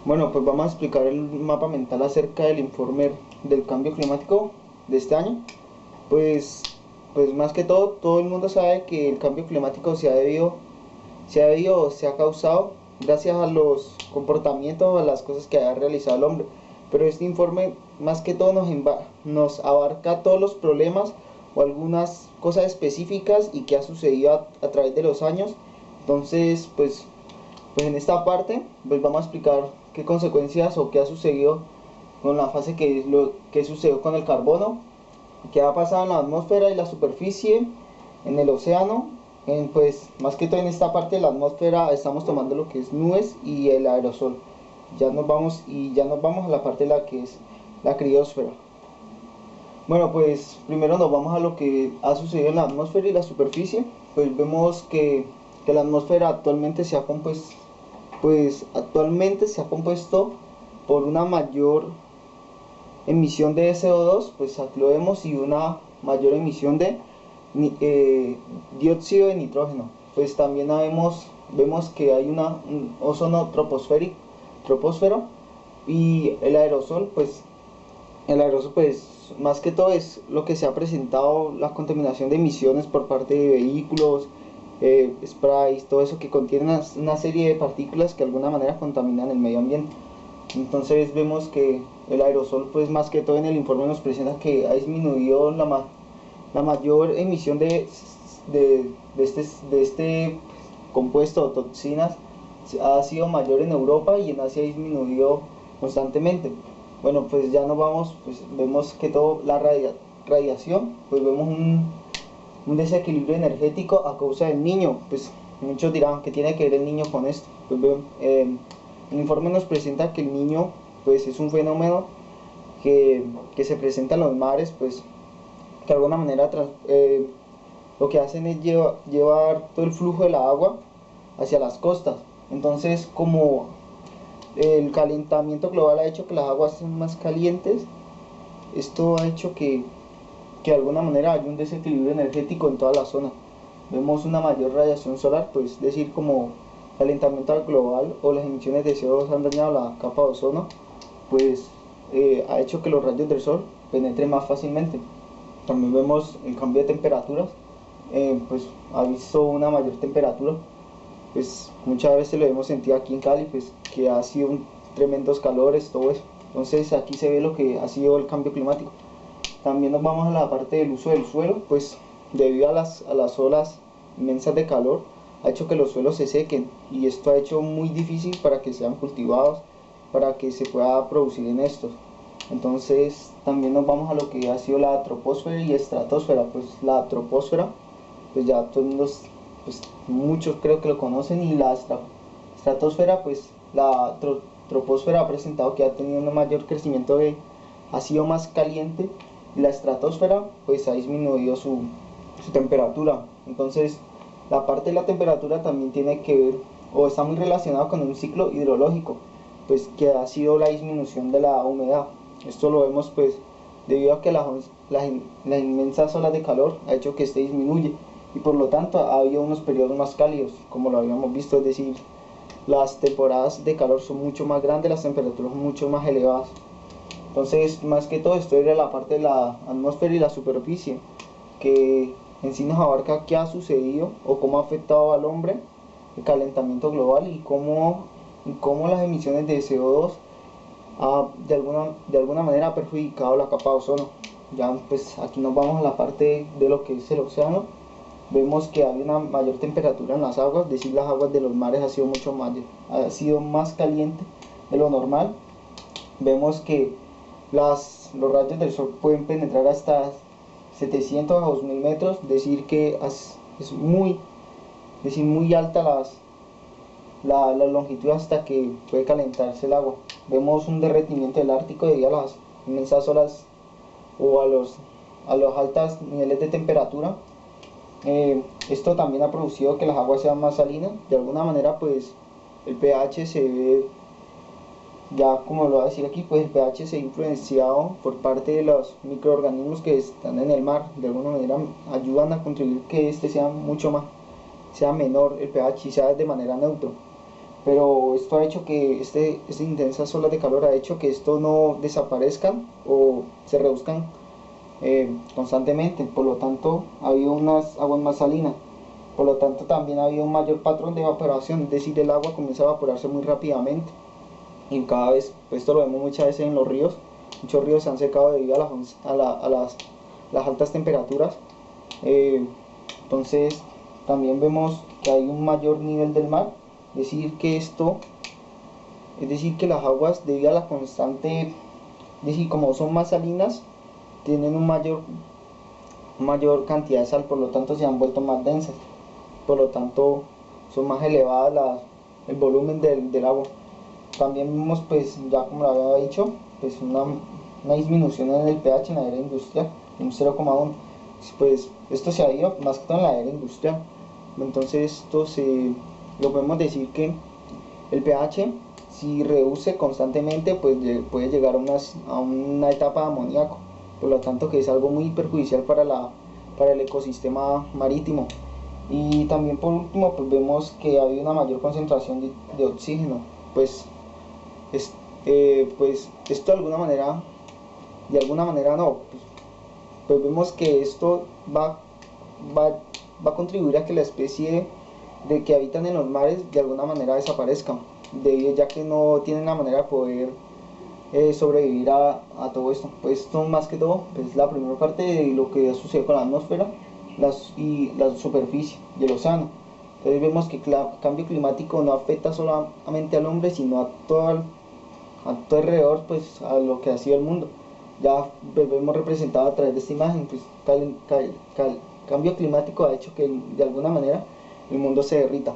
Bueno, pues vamos a explicar el mapa mental acerca del informe del cambio climático de este año. Pues, pues más que todo el mundo sabe que el cambio climático se ha causado gracias a los comportamientos o a las cosas que ha realizado el hombre. Pero este informe más que todo nos abarca todos los problemas o algunas cosas específicas y que ha sucedido a través de los años. Entonces, pues en esta parte pues vamos a explicar qué consecuencias o qué ha sucedido con la fase que es lo que sucedió con el carbono, qué ha pasado en la atmósfera y la superficie, en el océano. Pues más que todo en esta parte de la atmósfera estamos tomando lo que es nubes y el aerosol. Ya nos vamos a la parte de la que es la criosfera. Bueno, pues primero nos vamos a lo que ha sucedido en la atmósfera y la superficie. Pues vemos que la atmósfera actualmente actualmente se ha compuesto por una mayor emisión de CO2, pues aquí lo vemos, y una mayor emisión de dióxido de nitrógeno. Pues también vemos que hay un ozono troposfero, y el aerosol, más que todo es lo que se ha presentado, la contaminación de emisiones por parte de vehículos, sprays, todo eso que contiene una serie de partículas que de alguna manera contaminan el medio ambiente. Entonces vemos que el aerosol, pues más que todo en el informe nos presenta que ha disminuido la mayor emisión de este compuesto o toxinas, ha sido mayor en Europa, y en Asia ha disminuido constantemente. Bueno, pues ya nos vamos, pues vemos que todo la radiación, pues vemos un desequilibrio energético a causa del niño. Pues muchos dirán que tiene que ver el niño con esto. Pues el informe nos presenta que el niño pues es un fenómeno que se presenta en los mares, pues que de alguna manera lo que hacen es llevar todo el flujo de la agua hacia las costas. Entonces, como el calentamiento global ha hecho que las aguas sean más calientes, esto ha hecho que de alguna manera hay un desequilibrio energético en toda la zona. Vemos una mayor radiación solar, pues decir, como calentamiento global o las emisiones de CO2 han dañado la capa de ozono, pues ha hecho que los rayos del sol penetren más fácilmente. También vemos el cambio de temperaturas, pues ha visto una mayor temperatura, pues muchas veces lo hemos sentido aquí en Cali, pues que ha sido tremendos calores, todo eso. Entonces aquí se ve lo que ha sido el cambio climático. También nos vamos a la parte del uso del suelo, pues debido a las olas inmensas de calor, ha hecho que los suelos se sequen, y esto ha hecho muy difícil para que sean cultivados, para que se pueda producir en estos. Entonces también nos vamos a lo que ha sido la troposfera y estratosfera. Pues la troposfera, pues ya todos pues muchos creo que lo conocen, y la estratosfera, pues la troposfera ha presentado que ha tenido un mayor crecimiento, ha sido más caliente, y la estratosfera pues ha disminuido su temperatura. Entonces la parte de la temperatura también tiene que ver o está muy relacionado con un ciclo hidrológico, pues que ha sido la disminución de la humedad. Esto lo vemos pues debido a que las inmensas olas de calor ha hecho que este disminuye, y por lo tanto ha habido unos periodos más cálidos, como lo habíamos visto, es decir, las temporadas de calor son mucho más grandes, las temperaturas son mucho más elevadas. Entonces, más que todo, esto era la parte de la atmósfera y la superficie, que en sí nos abarca qué ha sucedido o cómo ha afectado al hombre el calentamiento global, y cómo las emisiones de CO2 de alguna manera ha perjudicado la capa de ozono. Ya pues aquí nos vamos a la parte de lo que es el océano. Vemos que hay una mayor temperatura en las aguas, es decir, las aguas de los mares ha sido más caliente de lo normal. Vemos que los rayos del sol pueden penetrar hasta 700 a 2000 metros, decir que muy alta la longitud hasta que puede calentarse el agua. Vemos un derretimiento del Ártico debido a las inmensas olas o a los altos niveles de temperatura. Esto también ha producido que las aguas sean más salinas. De alguna manera pues el pH se ve, ya como lo voy a decir aquí, pues el pH se ha influenciado por parte de los microorganismos que están en el mar. De alguna manera ayudan a contribuir que este sea sea menor el pH y sea de manera neutra. pero esto ha hecho que estas intensas olas de calor ha hecho que esto no desaparezcan o se reduzcan constantemente. Por lo tanto ha habido unas aguas más salinas, por lo tanto también ha habido un mayor patrón de evaporación, es decir, el agua comienza a evaporarse muy rápidamente y cada vez, pues esto lo vemos muchas veces en los ríos. Muchos ríos se han secado debido a las altas temperaturas. Eh, entonces también vemos que hay un mayor nivel del mar, es decir que las aguas debido a la constante, es decir, como son más salinas, tienen mayor cantidad de sal, por lo tanto se han vuelto más densas, por lo tanto son más elevadas el volumen del agua. También vemos, pues ya como lo había dicho, pues una disminución en el pH en la era industrial, un 0,1. Pues esto se ha ido más que todo en la era industrial. Entonces lo podemos decir que el pH, si reduce constantemente, pues puede llegar a una etapa de amoníaco, por lo tanto que es algo muy perjudicial para el ecosistema marítimo. Y también por último, pues vemos que ha habido una mayor concentración de oxígeno, pues pues esto de alguna manera no, pues vemos que esto va a contribuir a que la especie de que habitan en los mares de alguna manera desaparezcan, ya que no tienen la manera de poder sobrevivir a todo esto. Pues esto más que todo, pues la primera parte de lo que sucede con la atmósfera y la superficie y el océano. Entonces vemos que el cambio climático no afecta solamente al hombre, sino a todo alrededor, pues a lo que ha sido el mundo. Ya vemos representado a través de esta imagen, pues cambio climático ha hecho que de alguna manera el mundo se derrita.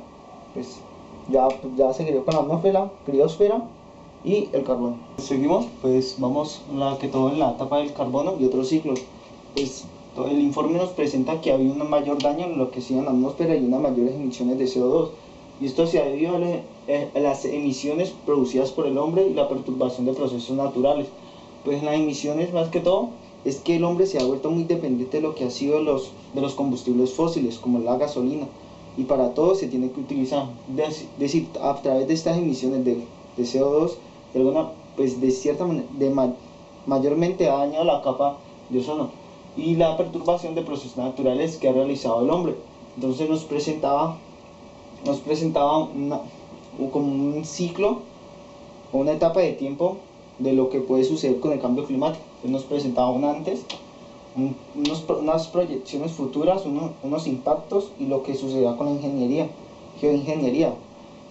Pues ya seguiré con la atmósfera, criosfera y el carbono. Seguimos, pues vamos que todo en la etapa del carbono y otros ciclos. Pues el informe nos presenta que había un mayor daño en lo que sea en la atmósfera y unas mayores emisiones de CO2. Y esto se ha debido a las emisiones producidas por el hombre y la perturbación de procesos naturales. Pues en las emisiones más que todo es que el hombre se ha vuelto muy dependiente de lo que ha sido de los combustibles fósiles, como la gasolina, y para todo se tiene que utilizar, es decir, a través de estas emisiones de CO2, pues de cierta manera, mayormente ha dañado la capa de ozono y la perturbación de procesos naturales que ha realizado el hombre. Entonces nos presentaba como un ciclo o una etapa de tiempo de lo que puede suceder con el cambio climático. Entonces nos presentaba unas proyecciones futuras, unos impactos y lo que sucederá con la geoingeniería.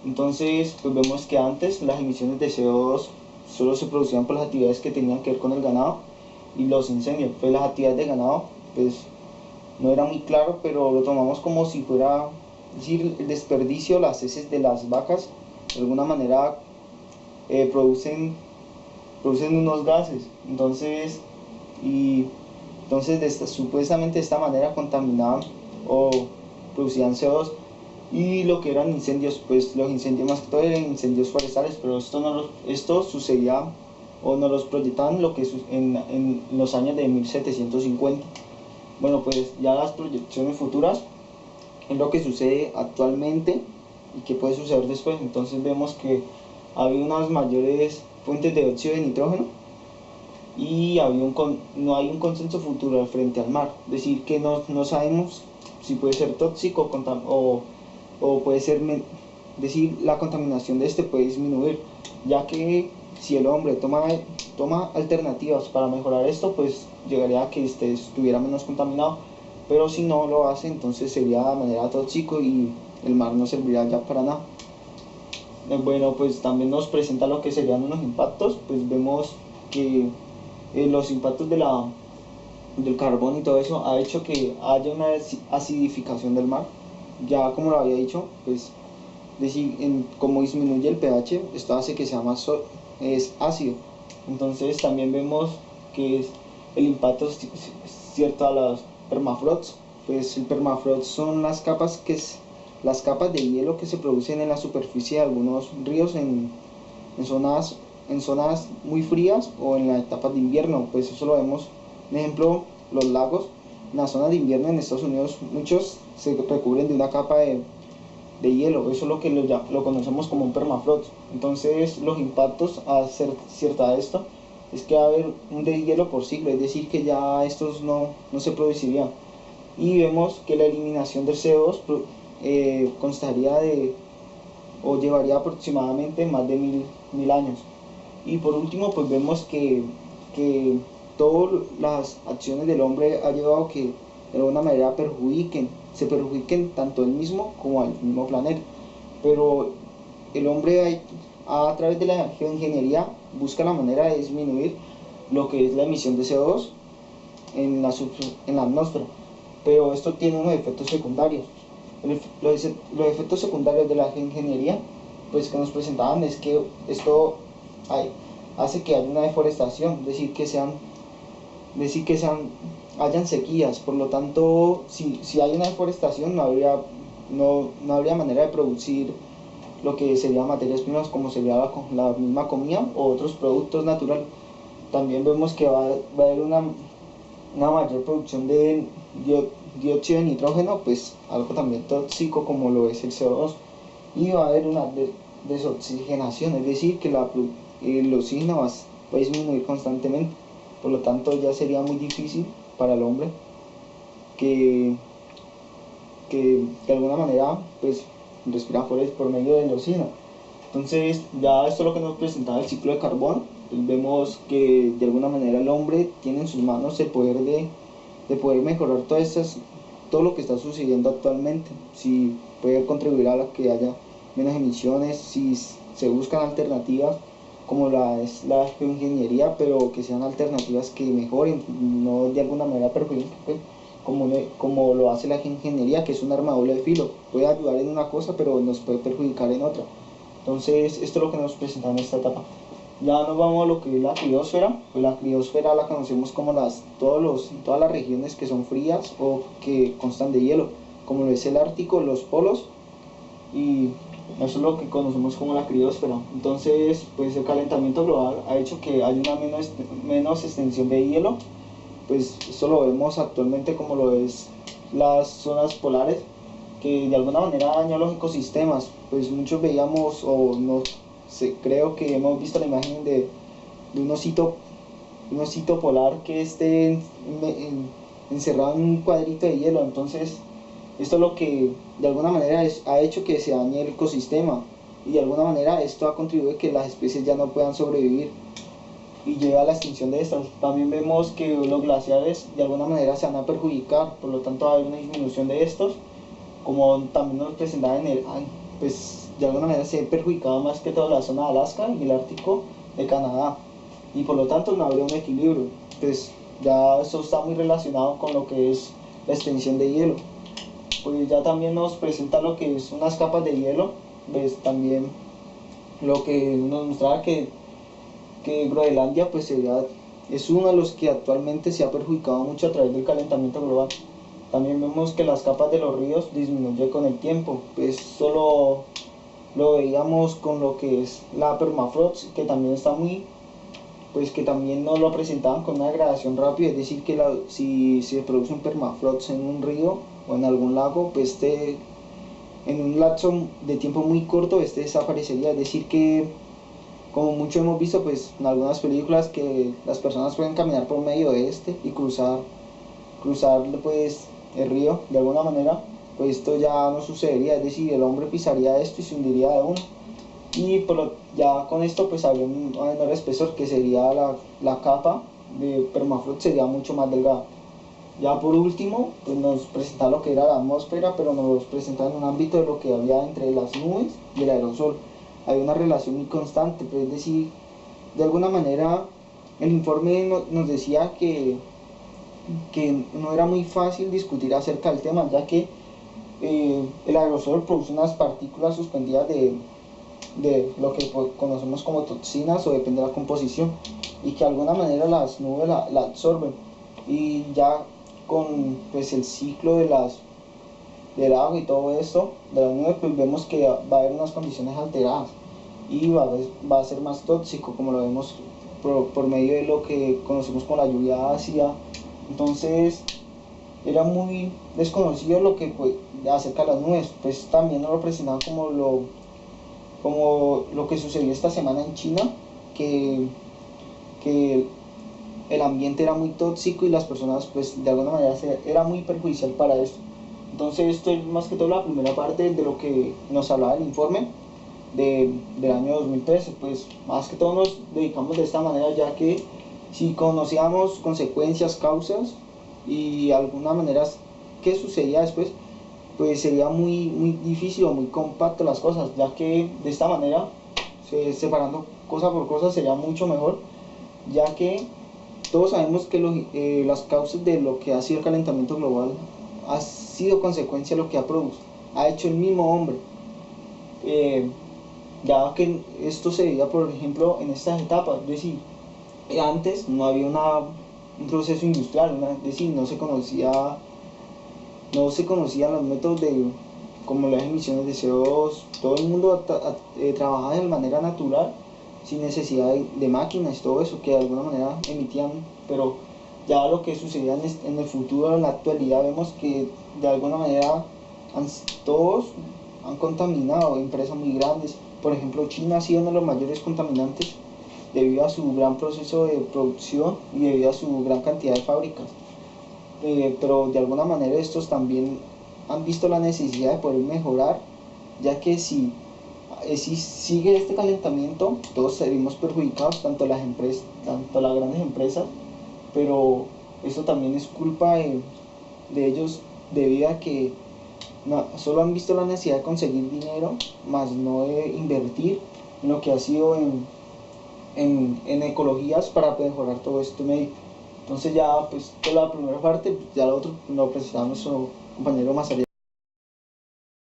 Entonces pues vemos que antes las emisiones de CO2 solo se producían por las actividades que tenían que ver con el ganado y los incendios. Pues las actividades de ganado pues no era muy claro, pero lo tomamos como si fuera, es decir, el desperdicio, las heces de las vacas de alguna manera producen unos gases. Entonces supuestamente de esta manera contaminaban o producían CO2. Y lo que eran incendios, pues los incendios más que todo eran incendios forestales, pero esto sucedía o nos los proyectaban en los años de 1750. Bueno, pues ya las proyecciones futuras es lo que sucede actualmente y que puede suceder después. Entonces vemos que había unas mayores fuentes de óxido de nitrógeno y no hay un consenso futuro frente al mar, es decir, que no sabemos si puede ser tóxico o puede ser, decir, la contaminación de este puede disminuir, ya que si el hombre toma alternativas para mejorar esto, pues llegaría a que estuviera menos contaminado, pero si no lo hace, entonces sería de manera tóxico y el mar no serviría ya para nada. Bueno, pues también nos presenta lo que serían unos impactos. Pues vemos que los impactos del carbón y todo eso ha hecho que haya una acidificación del mar. Ya como lo había dicho, pues como disminuye el pH, esto hace que sea es ácido. Entonces también vemos que el impacto es cierto a los permafrost. Pues el permafrost son las capas de hielo que se producen en la superficie de algunos ríos en zonas muy frías o en las etapas de invierno. Pues eso lo vemos, por ejemplo, los lagos. En las zonas de invierno en Estados Unidos muchos se recubren de una capa de hielo. Eso es lo que lo conocemos como un permafrost. Entonces los impactos a ser cierta esto es que va a haber un deshielo por ciclo, es decir que ya estos no se producirían. Y vemos que la eliminación del CO2 constaría de o llevaría aproximadamente más de mil años. Y por último pues vemos que todas las acciones del hombre ha llevado a que de alguna manera se perjudiquen tanto él mismo como al mismo planeta. Pero el hombre a través de la geoingeniería busca la manera de disminuir lo que es la emisión de CO2 en la atmósfera. Pero esto tiene unos efectos secundarios. Los efectos secundarios de la geoingeniería pues, que nos presentaban es que esto hace que haya una deforestación, es decir, hayan sequías. Por lo tanto, si hay una deforestación no habría manera de producir lo que sería materias primas, como sería la misma comida o otros productos naturales. También vemos que va a haber una mayor producción de dióxido de nitrógeno, pues algo también tóxico como lo es el CO2, y va a haber una desoxigenación, es decir, que el oxígeno va a disminuir constantemente. Por lo tanto, ya sería muy difícil para el hombre que de alguna manera pues respirar por medio del oxígeno. Entonces, ya esto es lo que nos presentaba el ciclo de carbón. Pues vemos que de alguna manera el hombre tiene en sus manos el poder de poder mejorar todo lo que está sucediendo actualmente. Si puede contribuir a que haya menos emisiones, si se buscan alternativas como es la geoingeniería, pero que sean alternativas que mejoren, no de alguna manera perjudiquen, como lo hace la geoingeniería, que es un arma doble de filo. Puede ayudar en una cosa, pero nos puede perjudicar en otra. Entonces, esto es lo que nos presenta en esta etapa. Ya nos vamos a lo que es la criósfera. Pues la criósfera la conocemos como todas las regiones que son frías o que constan de hielo, como lo es el Ártico, los polos, y eso es lo que conocemos como la criósfera. Entonces, pues el calentamiento global ha hecho que haya una menos extensión de hielo. Pues esto lo vemos actualmente como lo es las zonas polares, que de alguna manera dañan los ecosistemas. Pues muchos veíamos, o no sé, creo que hemos visto la imagen de un osito polar que esté encerrado en un cuadrito de hielo. Entonces, esto es lo que de alguna manera ha hecho que se dañe el ecosistema, y de alguna manera esto ha contribuido a que las especies ya no puedan sobrevivir y llega a la extinción de estas. También vemos que los glaciares de alguna manera se van a perjudicar, por lo tanto va a haber una disminución de estos, como también nos presentaba pues de alguna manera se ha perjudicado más que toda la zona de Alaska y el Ártico de Canadá, y por lo tanto no habría un equilibrio. Pues ya eso está muy relacionado con lo que es la extensión de hielo. Pues ya también nos presenta lo que es unas capas de hielo. Pues también lo que nos mostraba que Groenlandia pues es uno de los que actualmente se ha perjudicado mucho a través del calentamiento global. También vemos que las capas de los ríos disminuyen con el tiempo. Pues solo lo veíamos con lo que es la permafrost, que también está pues que también no lo presentaban con una degradación rápida, es decir que si se produce un permafrost en un río o en algún lago, pues en un lapso de tiempo muy corto desaparecería. Es decir que, como mucho hemos visto pues en algunas películas, que las personas pueden caminar por medio de y cruzar pues el río de alguna manera, pues esto ya no sucedería. Es decir, el hombre pisaría esto y se hundiría de uno, y ya con esto pues habría un menor espesor, que sería la capa de permafrost sería mucho más delgada. Ya por último pues nos presenta lo que era la atmósfera, pero nos presenta en un ámbito de lo que había entre las nubes y el aerosol. Hay una relación muy constante, pues, es decir, de alguna manera el informe nos decía que no era muy fácil discutir acerca del tema, ya que el aerosol produce unas partículas suspendidas de lo que conocemos como toxinas, o depende de la composición, y que de alguna manera las nubes la absorben. Y ya con pues el ciclo del agua y todo esto de las nubes, pues vemos que va a haber unas condiciones alteradas y va a ser más tóxico, como lo vemos por medio de lo que conocemos como la lluvia ácida. Entonces era muy desconocido lo que pues, acerca de las nubes, pues también no lo presentaban como lo que sucedió esta semana en China, que, que el ambiente era muy tóxico y las personas pues de alguna manera era muy perjudicial para esto. Entonces esto es más que todo la primera parte de lo que nos hablaba el informe del año 2013. Pues más que todo nos dedicamos de esta manera, ya que si conocíamos consecuencias, causas y alguna manera qué sucedía después, pues sería muy difícil o muy compacto las cosas, ya que de esta manera, separando cosa por cosa, sería mucho mejor, ya que todos sabemos que las causas de lo que ha sido el calentamiento global ha sido consecuencia de lo que ha hecho el mismo hombre. Eh, ya que esto se veía, por ejemplo, en estas etapas, es decir, antes no había un proceso industrial, es decir, no se conocían los métodos como las emisiones de CO2, todo el mundo trabajaba de manera natural, sin necesidad de máquinas y todo eso, que de alguna manera emitían, pero ya lo que sucedía en el futuro, en la actualidad, vemos que de alguna manera todos han contaminado, empresas muy grandes, por ejemplo China ha sido uno de los mayores contaminantes debido a su gran proceso de producción y debido a su gran cantidad de fábricas. Pero de alguna manera estos también han visto la necesidad de poder mejorar, ya que si sigue este calentamiento, todos seríamos perjudicados, tanto las grandes empresas, pero esto también es culpa de ellos, debido a que solo han visto la necesidad de conseguir dinero, más no de invertir en lo que ha sido en ecologías para mejorar todo esto medio. Entonces ya pues toda la primera parte, ya la otra lo presentaba nuestro compañero más allá.